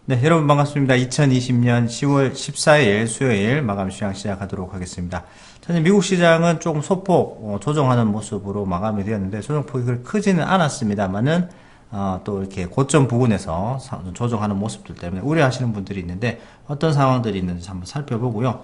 네, 여러분 반갑습니다. 2020년 10월 14일 수요일 마감 시장 시작하도록 하겠습니다. 사실 미국 시장은 조금 소폭 조정하는 모습으로 마감이 되었는데 조정폭이 그렇게 크지는 않았습니다만은 또 이렇게 고점 부근에서 조정하는 모습들 때문에 우려하시는 분들이 있는데 어떤 상황들이 있는지 한번 살펴보고요.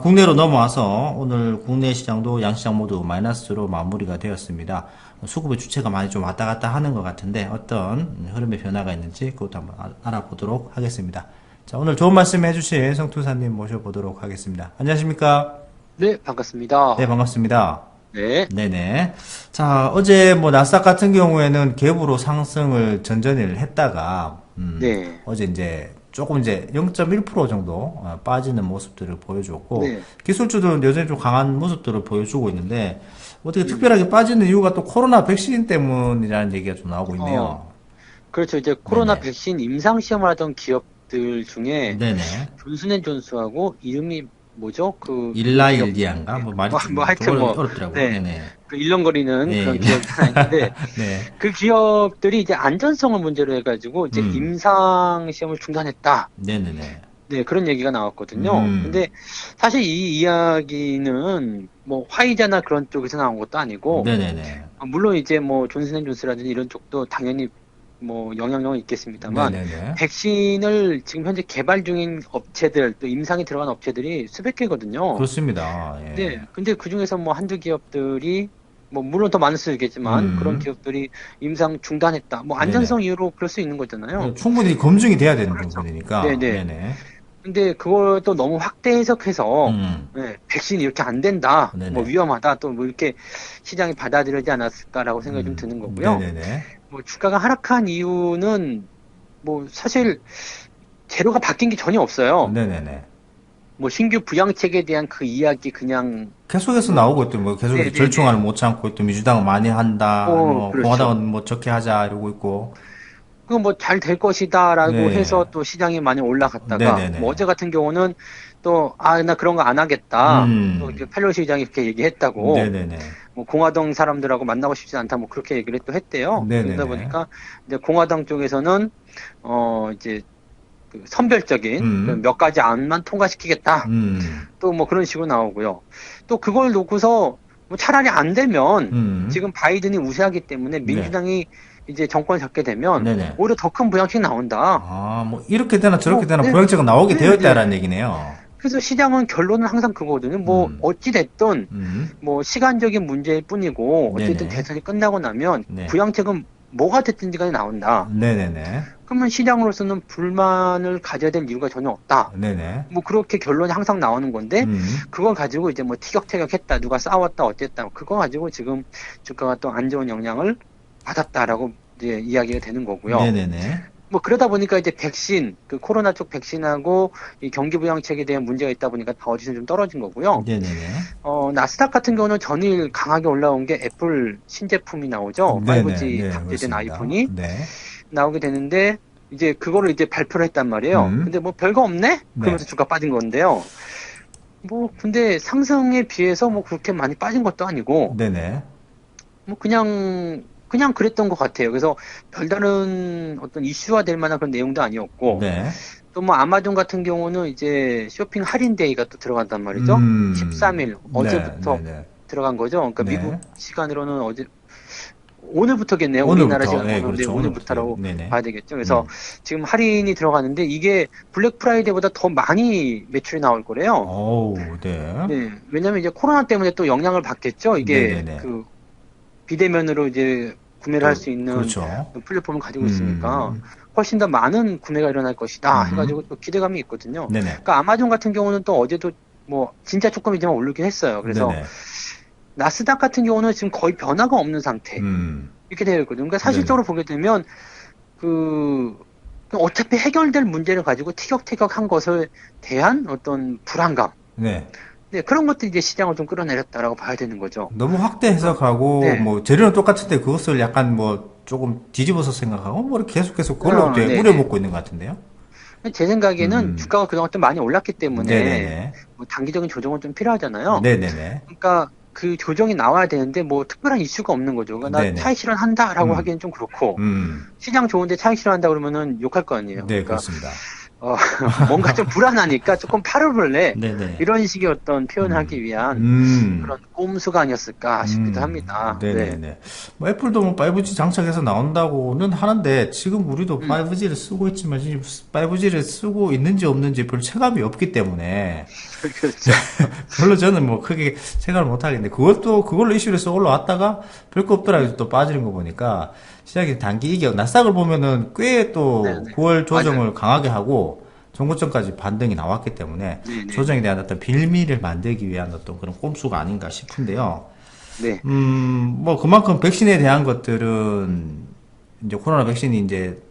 국내로 넘어와서 오늘 국내 시장도 양시장 모두 마이너스로 마무리가 되었습니다. 수급의 주체가 많이 좀 왔다 갔다 하는 것 같은데 어떤 흐름의 변화가 있는지 그것도 한번 알아보도록 하겠습니다. 자, 오늘 좋은 말씀 해주신 성투사님 모셔보도록 하겠습니다. 안녕하십니까? 네, 반갑습니다. 네, 반갑습니다. 네, 네네. 자, 어제 뭐 나스닥 같은 경우에는 갭으로 상승을 전전을 했다가 네, 어제 이제 조금 이제 0.1% 정도 빠지는 모습들을 보여주었고 네, 기술주들은 여전히 좀 강한 모습들을 보여주고 있는데 어떻게 음, 특별하게 빠지는 이유가 또 코로나 백신 때문이라는 얘기가 좀 나오고 어, 있네요. 그렇죠. 이제 코로나 네네. 백신 임상 시험을 하던 기업들 중에 네네. 존슨앤존스하고 이름이 뭐죠? 그 기업, 일라일리안가? 뭐 말이 뭐 좀 하여튼 뭐, 어렵더라고요. 네, 네네. 그 일렁거리는 예, 그런 기업이 하나 있는데 네. 그 기업들이 이제 안전성을 문제로 해가지고 이제 음. 임상 시험을 중단했다. 네네네. 네, 그런 얘기가 나왔거든요. 음. 근데 사실 이 이야기는 뭐 화이자나 그런 쪽에서 나온 것도 아니고 네네네. 물론 이제 뭐 존슨앤존스라든지 이런 쪽도 당연히 뭐 영향력은 있겠습니다만 네네네. 백신을 지금 현재 개발 중인 업체들 또 임상에 들어간 업체들이 수백 개거든요. 그렇습니다. 예. 네, 근데 그중에서 뭐 한두 기업들이 뭐 물론 더 많을 수도 있겠지만 그런 음. 기업들이 임상 중단했다. 뭐 네네. 안전성 이유로 그럴 수 있는 거잖아요. 충분히 검증이 돼야 되는 그렇죠. 부분이니까. 네네. 네네. 근데 그걸 또 너무 확대 해석해서 음. 네, 백신이 이렇게 안 된다, 뭐 네네. 위험하다, 또 뭐 이렇게 시장이 받아들이지 않았을까라고 생각이 좀 드는 거고요. 네네네. 뭐 주가가 하락한 이유는 뭐 사실 재료가 바뀐 게 전혀 없어요. 네네네. 뭐 신규 부양책에 대한 그 이야기 그냥 계속해서 뭐 나오고 있대. 뭐 계속해서 네네네. 절충안을 못 참고 있대. 민주당은 많이 한다. 뭐 그렇죠. 공화당은 뭐 적게 하자 이러고 있고. 그 뭐 잘 될 것이다라고 해서 네. 또 시장이 많이 올라갔다가 뭐 네네네. 어제 같은 경우는 또 나 그런 거 안 하겠다. 또 이렇게 음. 펠로시 의장이 이렇게 얘기했다고 네네네. 뭐 공화당 사람들하고 만나고 싶지 않다 뭐 그렇게 얘기를 또 했대요. 그러다 네네네. 보니까 이제 공화당 쪽에서는 이제 그 선별적인 그 음. 몇 가지 안만 통과시키겠다. 음. 또 뭐 그런 식으로 나오고요. 또 그걸 놓고서 뭐 차라리 안 되면 음. 지금 바이든이 우세하기 때문에 네. 민주당이 이제 정권을 잡게 되면 네네. 오히려 더 큰 부양책이 나온다. 뭐 이렇게 되나 저렇게 뭐, 되나 네, 보양책은 나오게 네. 되었다라는 얘기네요. 그래서 시장은 결론은 항상 그거거든요. 뭐 음. 어찌 됐든 음. 뭐 시간적인 문제일 뿐이고 어쨌든 네네. 대선이 끝나고 나면 네. 부양책은 뭐가 됐든지 간에 나온다. 네네네. 그러면 시장으로서는 불만을 가져야 될 이유가 전혀 없다. 네네. 뭐 그렇게 결론이 항상 나오는 건데 음. 그걸 가지고 이제 뭐 티격태격했다 누가 싸웠다 어땠다 그거 가지고 지금 주가가 또 안 좋은 영향을 받았다라고 이제 이야기가 되는 거고요. 네네네. 뭐 그러다 보니까 이제 백신 그 코로나 쪽 백신하고 이 경기 부양책에 대한 문제가 있다 보니까 다 어디서 좀 떨어진 거고요. 네네네. 나스닥 같은 경우는 전일 강하게 올라온 게 애플 신제품이 나오죠. 네네. 5G 네, 탑재된 그렇습니다. 아이폰이 네. 나오게 되는데 이제 그거를 이제 발표를 했단 말이에요. 음. 근데 뭐 별거 없네? 네. 그러면서 주가 빠진 건데요. 뭐 근데 상승에 비해서 뭐 그렇게 많이 빠진 것도 아니고 네네. 뭐 그냥 그랬던 것 같아요. 그래서 별다른 어떤 이슈화 될 만한 그런 내용도 아니었고 네. 또 뭐 아마존 같은 경우는 이제 쇼핑 할인 데이가 또 들어간단 말이죠. 13일 네, 어제부터 네네. 들어간 거죠. 그러니까 미국 네. 시간으로는 어제 오늘부터겠네요. 우리나라 오늘부터, 예, 시간으로는 네, 그렇죠. 오늘부터, 오늘부터라고 네네. 봐야 되겠죠. 그래서 음. 지금 할인이 들어가는데 이게 블랙 프라이데이보다 더 많이 매출이 나올 거래요. 어우, 네. 네, 왜냐면 이제 코로나 때문에 또 영향을 받겠죠. 이게 네네네. 그 비대면으로 이제 구매를 할 또, 수 있는 그렇죠. 플랫폼을 가지고 있으니까 음. 훨씬 더 많은 구매가 일어날 것이다 해가지고 또 기대감이 있거든요. 네네. 그러니까 아마존 같은 경우는 또 어제도 뭐 진짜 조금이지만 오르긴 했어요. 그래서 네네. 나스닥 같은 경우는 지금 거의 변화가 없는 상태 음. 이렇게 되어 있거든요. 그러니까 네네. 사실적으로 보게 되면 그 어차피 해결될 문제를 가지고 티격태격한 것을 대한 어떤 불안감, 네. 네, 그런 것들이 이제 시장을 좀 끌어내렸다라고 봐야 되는 거죠. 너무 확대 그래서 해석하고, 네, 뭐, 재료는 똑같은데 그것을 약간 뭐, 조금 뒤집어서 생각하고, 뭐, 이렇게 계속 그걸로 이제 네네. 우려먹고 있는 것 같은데요? 제 생각에는 음. 주가가 그동안 좀 많이 올랐기 때문에 네네네. 뭐 단기적인 조정은 좀 필요하잖아요. 네네네. 그러니까 그 조정이 나와야 되는데 뭐 특별한 이슈가 없는 거죠. 그러니까 나 네네. 차익 실현한다라고 음. 하기엔 좀 그렇고 음. 시장 좋은데 차익 실현한다 그러면은 욕할 거 아니에요. 네, 그러니까 그렇습니다. 어, 뭔가 좀 불안하니까 조금 팔을 볼래 네네. 이런 식의 어떤 표현을 하기 음. 위한 음. 그런 꼼수가 아니었을까 싶기도 합니다. 네. 네네네. 뭐 애플도 뭐 5G 장착해서 나온다고는 하는데 지금 우리도 음, 5G를 쓰고 있지만 지금 5G를 쓰고 있는지 없는지 별 체감이 없기 때문에 그렇죠. 별로 저는 뭐 크게 생각을 못 하겠는데 그것도 그걸로 이슈를 써 올라왔다가 별거 없더라 또 빠지는 거 보니까 시장이 단기 이격 나스닥을 보면은 꽤 또 네네. 9월 맞아요. 조정을 강하게 하고 전고점까지 반등이 나왔기 때문에 조정에 네네네. 대한 어떤 빌미를 만들기 위한 어떤 그런 꼼수가 아닌가 싶은데요. 네. 뭐 그만큼 백신에 대한 것들은 이제 코로나 백신이 이제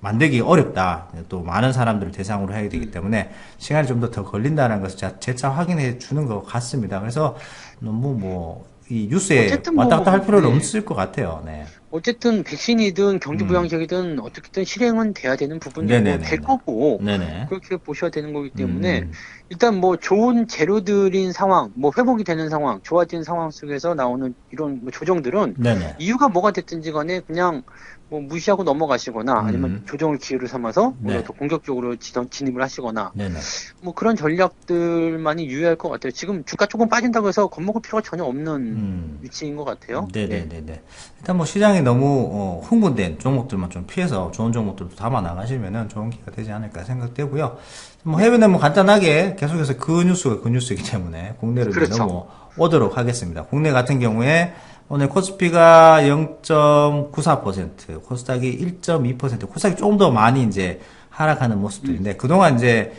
만들기 어렵다. 또 많은 사람들을 대상으로 해야 되기 때문에 시간이 좀 더 걸린다는 것을 재차 확인해 주는 것 같습니다. 그래서 너무 뭐 이 뉴스에 어쨌든 왔다 뭐, 갔다 할 필요는 네. 없을 것 같아요. 네. 어쨌든 백신이든 음. 경기부양책이든 어떻게든 실행은 돼야 되는 부분이고 될 네네네네. 거고 네네. 그렇게 보셔야 되는 거기 때문에 음. 일단 뭐 좋은 재료들인 상황, 뭐 회복이 되는 상황, 좋아진 상황 속에서 나오는 이런 뭐 조정들은 네네. 이유가 뭐가 됐든지 간에 그냥 뭐 무시하고 넘어가시거나 아니면 음. 조정을 기회로 삼아서 오히려 네. 더 공격적으로 진입을 하시거나 네네. 뭐 그런 전략들만이 유효할 것 같아요. 지금 주가 조금 빠진다고 해서 겁먹을 필요가 전혀 없는 음. 위치인 것 같아요. 네. 네네네네. 일단 뭐 시장이 너무 흥분된 종목들만 좀 피해서 좋은 종목들도 담아 나가시면은 좋은 기회가 되지 않을까 생각되고요. 뭐 네. 해외는 뭐 간단하게 계속해서 그 뉴스가 그 뉴스이기 때문에 국내로 이제 그렇죠. 넘어오도록 하겠습니다. 국내 같은 경우에 오늘 코스피가 0.94%, 코스닥이 1.2%, 코스닥이 조금 더 많이 이제 하락하는 음. 모습들인데 그동안 이제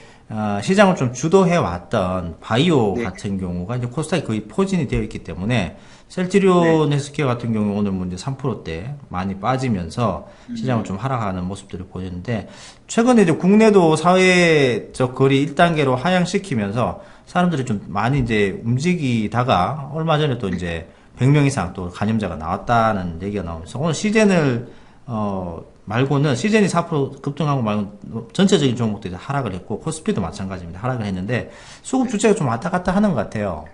시장을 좀 주도해 왔던 바이오 네. 같은 경우가 이제 코스닥이 거의 포진이 되어 있기 때문에 네. 셀트리온 헬스케어 같은 경우 오늘 뭐 이제 3%대 많이 빠지면서 시장을 좀 음. 하락하는 모습들을 보였는데 최근에 이제 국내도 사회적 거리 1단계로 하향시키면서 사람들이 좀 많이 이제 움직이다가 얼마 전에 또 이제 100명 이상 또 감염자가 나왔다는 얘기가 나오면서 오늘 시젠을 말고는 시즌이 4% 급등하고 말고 전체적인 종목들이 하락을 했고 코스피도 마찬가지입니다. 하락을 했는데 수급 주체가 좀 왔다 갔다 하는 것 같아요.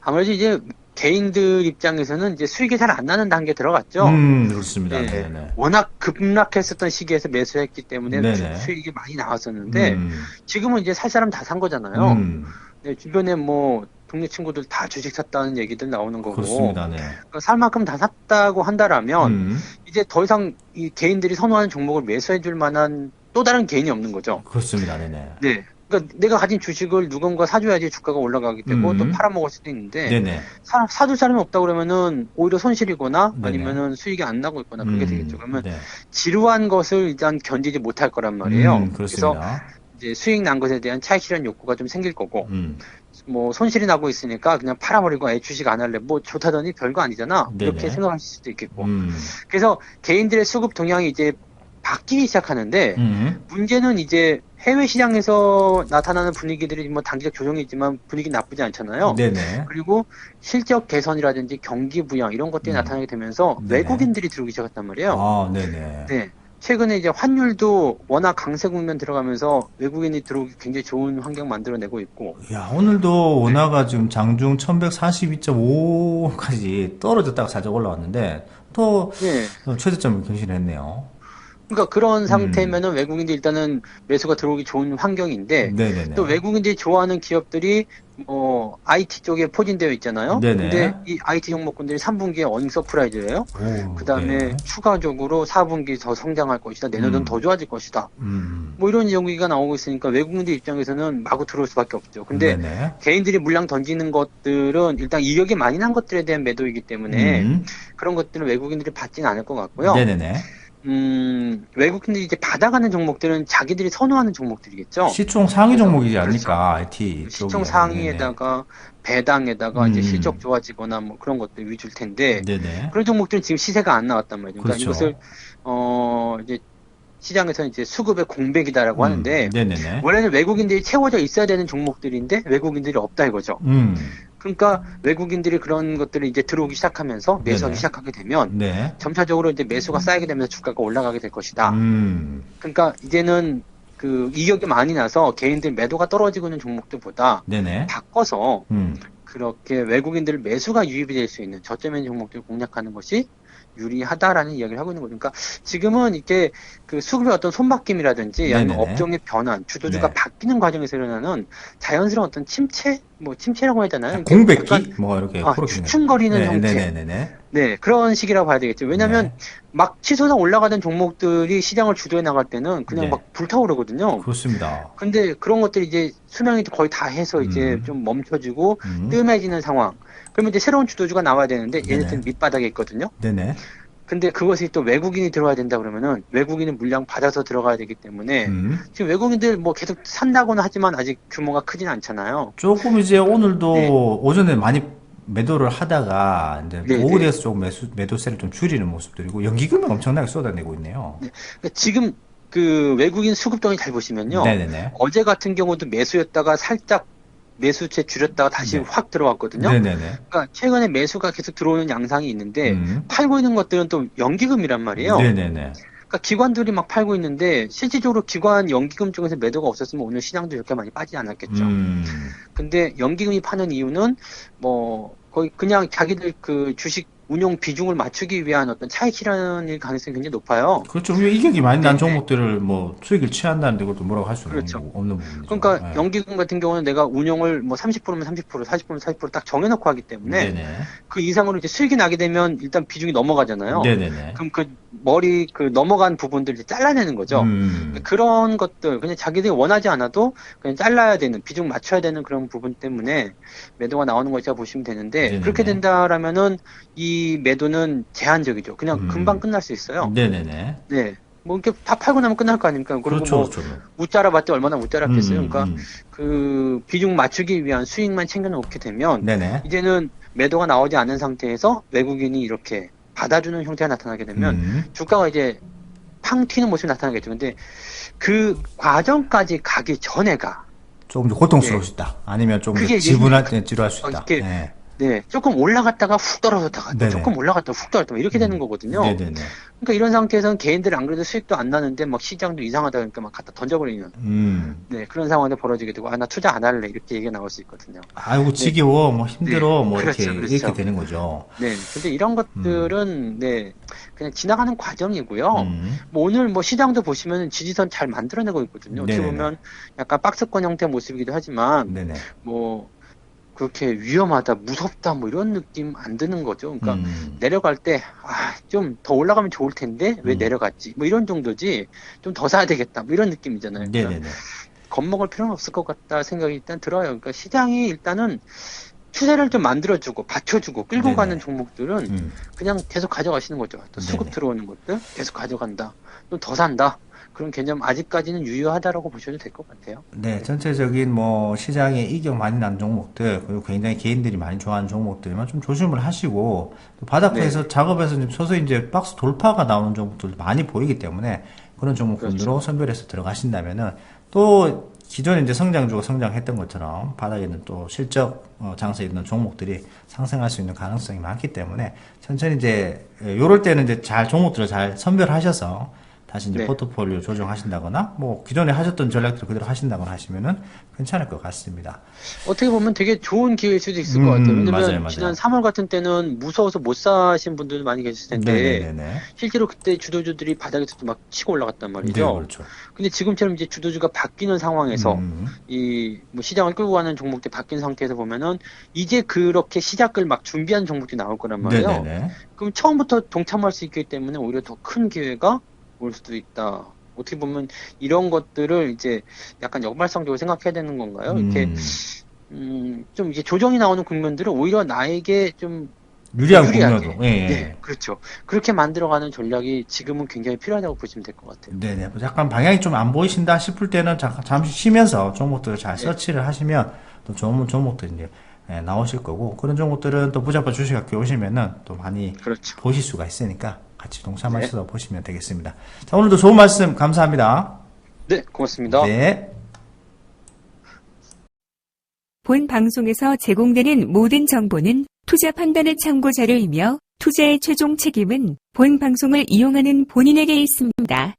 아무래도 이제 개인들 입장에서는 이제 수익이 잘 안 나는 단계에 들어갔죠. 그렇습니다. 예. 네네. 워낙 급락했었던 시기에서 매수했기 때문에 네네. 수익이 많이 나왔었는데 음, 지금은 이제 살 사람 다 산 거잖아요. 음, 네, 주변에 뭐 동네 친구들 다 주식 샀다는 얘기들 나오는 거고 그렇습니다. 네. 그러니까 살 만큼 다 샀다고 한다라면 음, 이제 더 이상 이 개인들이 선호하는 종목을 매수해 줄 만한 또 다른 개인이 없는 거죠. 그렇습니다. 네네. 네. 그러니까 내가 가진 주식을 누군가 사줘야지 주가가 올라가게 되고 또 음, 팔아먹을 수도 있는데 네네. 사줄 사람이 없다 그러면은 오히려 손실이거나 네네. 아니면은 수익이 안 나고 있거나 그렇게 되겠죠. 그러면 네. 지루한 것을 일단 견디지 못할 거란 말이에요. 그래서 그렇습니다. 이제 수익 난 것에 대한 차익 실현 욕구가 좀 생길 거고 음, 뭐 손실이 나고 있으니까 그냥 팔아버리고 아예 주식 안 할래. 뭐 좋다더니 별거 아니잖아. 이렇게 네네. 생각하실 수도 있겠고. 음, 그래서 개인들의 수급 동향이 이제 바뀌기 시작하는데 음, 문제는 이제 해외 시장에서 나타나는 분위기들이 뭐 단기적 조정이지만 분위기 나쁘지 않잖아요. 네네. 그리고 실적 개선이라든지 경기 부양 이런 것들이 음, 나타나게 되면서 네네. 외국인들이 들어오기 시작했단 말이에요. 아, 네네. 네. 최근에 이제 환율도 워낙 강세 국면 들어가면서 외국인이 들어오기 굉장히 좋은 환경 만들어내고 있고. 야, 오늘도 네. 원화가 지금 장중 1142.5까지 떨어졌다가 살짝 올라왔는데, 또 네. 최저점을 경신했네요. 그러니까 그런 음, 상태면은 외국인들이 일단은 매수가 들어오기 좋은 환경인데 또 네네네. 외국인들이 좋아하는 기업들이 뭐 IT 쪽에 포진되어 있잖아요. 근데 네네. 이 IT 종목군들이 3분기에 어닝 서프라이즈예요. 오, 그다음에 네. 추가적으로 4분기 더 성장할 것이다. 내년은 더 음, 좋아질 것이다. 음, 뭐 이런 얘기가 나오고 있으니까 외국인들 입장에서는 마구 들어올 수밖에 없죠. 근데 네네. 개인들이 물량 던지는 것들은 일단 이격이 많이 난 것들에 대한 매도이기 때문에 음, 그런 것들은 외국인들이 받지는 않을 것 같고요. 네네네. 외국인들이 이제 받아가는 종목들은 자기들이 선호하는 종목들이겠죠. 시총 상위 그래서, 종목이지 그렇죠. 않을까, IT 시총 쪽이. 네네. 상위에다가 배당에다가 이제 실적 음, 좋아지거나 뭐 그런 것들 위주일 텐데, 네네. 그런 종목들은 지금 시세가 안 나왔단 말이에요. 그러니까 이것을, 그렇죠. 이제 시장에서 이제 수급의 공백이다라고 하는데, 네네네. 원래는 외국인들이 채워져 있어야 되는 종목들인데, 외국인들이 없다 이거죠. 음, 그러니까 외국인들이 그런 것들을 이제 들어오기 시작하면서 매수하기 네네. 시작하게 되면, 네. 점차적으로 이제 매수가 쌓이게 되면서 주가가 올라가게 될 것이다. 음, 그러니까 이제는 그 이격이 많이 나서 개인들 매도가 떨어지고 있는 종목들보다 네네. 바꿔서 음. 그렇게 외국인들 매수가 유입이 될 수 있는 저점인 종목들을 공략하는 것이 유리하다라는 이야기를 하고 있는 거죠. 그러니까 지금은 이게 그 수급의 어떤 손바뀜이라든지 아니면 네네네. 업종의 변환, 주도주가 네. 바뀌는 과정에서 일어나는 자연스러운 어떤 침체, 뭐 침체라고 해야 되나요? 이렇게 공백기? 약간 뭐, 이렇게, 그렇게 주춤거리는 형태. 네네네네. 네, 그런 식이라고 봐야 되겠죠. 왜냐면 네. 막 치솟아 올라가던 종목들이 시장을 주도해 나갈 때는 그냥 네. 막 불타오르거든요. 그렇습니다. 근데 그런 것들이 이제 수명이 거의 다 해서 이제 음. 좀 멈춰지고 음. 뜸해지는 상황. 그러면 이제 새로운 주도주가 나와야 되는데 네네. 얘네들은 밑바닥에 있거든요. 네네. 근데 그것이 또 외국인이 들어와야 된다 그러면은 외국인은 물량 받아서 들어가야 되기 때문에 지금 외국인들 뭐 계속 산다고는 하지만 아직 규모가 크진 않잖아요. 조금 이제 네, 오늘도 오전에 많이 매도를 하다가 이제 네, 오후 네. 돼서 조금 매도세를 좀 줄이는 모습들이고 연기금이 엄청나게 쏟아내고 있네요. 그러니까 지금 그 외국인 수급동이 잘 보시면요. 네네네. 어제 같은 경우도 매수였다가 살짝 매수채 줄였다가 다시 네. 확 들어왔거든요. 네네네. 그러니까 최근에 매수가 계속 들어오는 양상이 있는데 음. 팔고 있는 것들은 또 연기금이란 말이에요. 네네네. 그러니까 기관들이 막 팔고 있는데 실질적으로 기관 연기금 쪽에서 매도가 없었으면 오늘 시장도 이렇게 많이 빠지지 않았겠죠. 음. 근데 연기금이 파는 이유는 뭐 거의 그냥 자기들 그 주식 운용 비중을 맞추기 위한 어떤 차익 실현일 가능성이 굉장히 높아요. 그렇죠. 이격이 많이 난 네, 종목들을 뭐 수익을 취한다는데 그것도 뭐라고 할 수는 그렇죠. 없는 부분이죠. 그러니까 네. 연기금 같은 경우는 내가 운용을 뭐 30%면 30%, 40%면 40%딱 정해놓고 하기 때문에 네네. 그 이상으로 이제 수익이 나게 되면 일단 비중이 넘어가잖아요. 네네네. 그럼 그 머리 그 넘어간 부분들 이제 잘라내는 거죠. 그런 것들 그냥 자기들이 원하지 않아도 그냥 잘라야 되는 비중 맞춰야 되는 그런 부분 때문에 매도가 나오는 것이라 보시면 되는데 그렇게 네네네. 된다라면은 이 매도는 제한적이죠. 그냥 금방 음. 끝날 수 있어요. 네네네. 네. 뭐 이렇게 다 팔고 나면 끝날 거 아닙니까? 그리고 그렇죠, 뭐 그렇죠. 웃자라 봤더니 얼마나 웃자랐겠어요. 그러니까 음. 그 비중 맞추기 위한 수익만 챙겨놓게 되면 네네. 이제는 매도가 나오지 않은 상태에서 외국인이 이렇게 받아주는 형태가 나타나게 되면 주가가 이제 팡 튀는 모습이 나타나겠죠. 근데 그 과정까지 가기 전에가 조금 더 네, 고통스러우시다. 아니면 조금 더 그게 이제 지루할 수 있다. 이렇게 네. 네, 조금 올라갔다가 훅 떨어졌다가 또 네네. 조금 올라갔다가 훅 떨어졌다가 이렇게 되는 거거든요. 네네네. 그러니까 이런 상태에서는 개인들이 안 그래도 수익도 안 나는데 막 시장도 이상하다 그러니까 막 갖다 던져버리는 네, 그런 상황이 벌어지게 되고 아, 나 투자 안 할래 이렇게 얘기가 나올 수 있거든요. 아이고, 네, 지겨워, 뭐 네, 힘들어, 뭐 그렇죠, 이렇게 그렇죠. 되는 거죠. 네, 근데 이런 음. 것들은 네, 그냥 지나가는 과정이고요. 음. 뭐 오늘 뭐 시장도 보시면 지지선 잘 만들어내고 있거든요. 어떻게 네네네. 보면 약간 박스권 형태의 모습이기도 하지만 네네. 뭐 그렇게 위험하다, 무섭다 뭐 이런 느낌 안 드는 거죠. 그러니까 음. 내려갈 때 아, 좀 더 올라가면 좋을 텐데 왜 내려갔지? 뭐 이런 정도지. 좀 더 사야 되겠다. 뭐 이런 느낌이잖아요. 그러니까 네네네. 겁먹을 필요는 없을 것 같다 생각이 일단 들어요. 그러니까 시장이 일단은 추세를 좀 만들어주고 받쳐주고 끌고 네네. 가는 종목들은 음. 그냥 계속 가져가시는 거죠. 또 수급 네네. 들어오는 것들 계속 가져간다. 또 더 산다. 그런 개념 아직까지는 유효하다라고 보셔도 될 것 같아요. 네, 전체적인 뭐 시장에 이격 많이 난 종목들, 그리고 굉장히 개인들이 많이 좋아하는 종목들만 좀 조심을 하시고, 또 바닥에서 네, 작업에서 좀 서서히 이제 박스 돌파가 나오는 종목들도 많이 보이기 때문에 그런 종목군으로 그렇죠. 선별해서 들어가신다면은 또 기존에 이제 성장주가 성장했던 것처럼 바닥에는 또 실적 장세에 있는 종목들이 상승할 수 있는 가능성이 많기 때문에 천천히 이제 요럴 때는 이제 잘 종목들을 잘 선별하셔서 다시 이제 네. 포트폴리오 조정하신다거나 뭐 기존에 하셨던 전략들 그대로 하신다거나 하시면은 괜찮을 것 같습니다. 어떻게 보면 되게 좋은 기회일 수도 있을 것 같아요. 왜냐면 맞아요, 지난 맞아요. 3월 같은 때는 무서워서 못 사신 분들도 많이 계실 텐데 네네네네. 실제로 그때 주도주들이 바닥에서도 막 치고 올라갔단 네, 말이죠. 그렇죠. 근데 지금처럼 이제 주도주가 바뀌는 상황에서 음, 이 뭐 시장을 끌고 가는 종목들이 바뀐 상태에서 보면은 이제 그렇게 시작을 막 준비하는 종목들이 나올 거란 말이에요. 네네네. 그럼 처음부터 동참할 수 있기 때문에 오히려 더 큰 기회가 올 수도 있다. 어떻게 보면 이런 것들을 이제 약간 역발상적으로 생각해야 되는 건가요? 이렇게 좀 이게 조정이 나오는 국면들은 오히려 나에게 좀 유리한 유리하게, 국면으로. 예, 네, 예. 그렇죠. 그렇게 만들어가는 전략이 지금은 굉장히 필요하다고 보시면 될 것 같아요. 네네. 뭐 약간 방향이 좀 안 보이신다 싶을 때는 잠시 쉬면서 종목들을 잘 네, 서치를 하시면 또 좋은 종목들 이제 나오실 거고 그런 종목들은 또 부자파 주식학교 오시면은 또 많이 그렇죠. 보실 수가 있으니까 같이 네, 동참하셔서 보시면 되겠습니다. 자, 오늘도 좋은 말씀 감사합니다. 네, 고맙습니다. 네. 본 방송에서 제공되는 모든 정보는 투자 판단의 참고 자료이며 투자의 최종 책임은 본 방송을 이용하는 본인에게 있습니다.